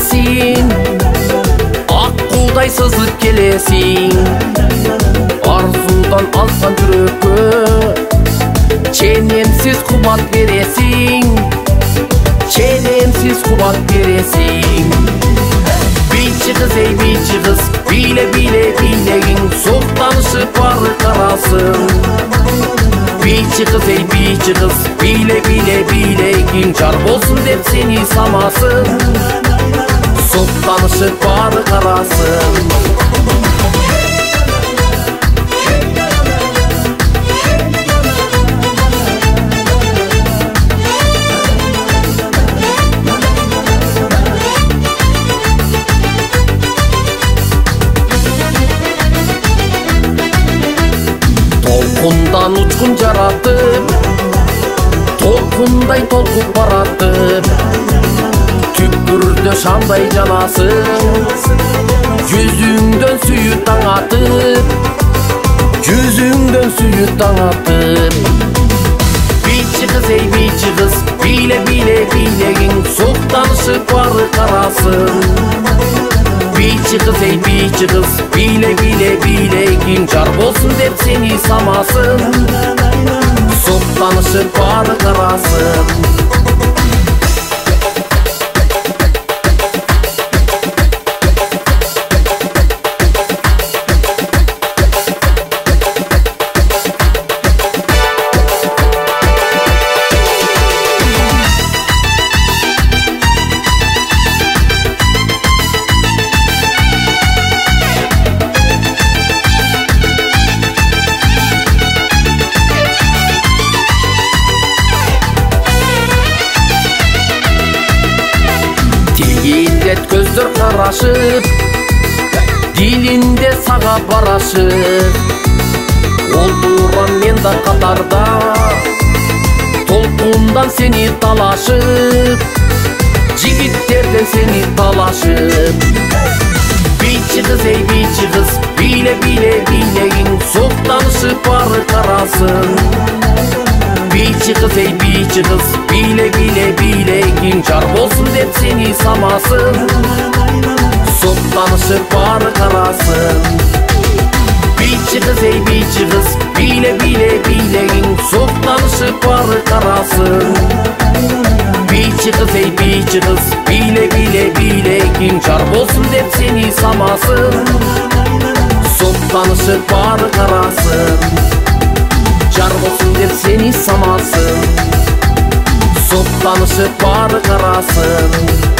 келесиң, аккудай сызып келесиң. Арзудан алсан жүрөккө ченемсиз кубат бересиң, ченемсиз кубат бересиң. Бийчи кыз, эй бийчи кыз, бийле бийле бийлегиң, соктанышып бары карасың. Бийчи кыз, эй бийчи кыз, бийле бийле бийлегиң, жар болсун деп сени самасың, соктанышып бары карасың. Толкундан учкун жаратып, толкундай толкуп баратып, түкпүрдө шамдай жанасың, жүзүңдөн сүйүү таң атып, жүзүңдөн сүйүү таң атып. Бийчи кыз, эй бийчи кыз, бийле бийле бийлегиң, соктанышып бары карасың. Бийчи кыз, эй бийчи кыз, бийле бийле бийлегиң, жар болсун деп сени самасың, соктанышып бары карасың. Тилинде көздөр карашып, дилинде сага барашып, олтурам мен да катарда, толкундан сени талашып, жигиттерден сени талашып. Бийчи кыз, эй бийчи кыз, бийле бийле бийлегиң, соктанышып бары карасың. Бийчи кыз, эй бийчи кыз, бийле бийле бийлегиң, жар болсун деп сени самасың, соктанышып бары карасың. Бийчи кыз, эй бийчи кыз, бийле бийле бийлегиң, соктанышып бары карасың. Бийчи кыз, эй бийчи кыз, бийле бийле бийлегиң, жар болсун деп сени самасың, соктанышып бары карасың. Жар болсун деп сени самасың, соктанышып бары карасың.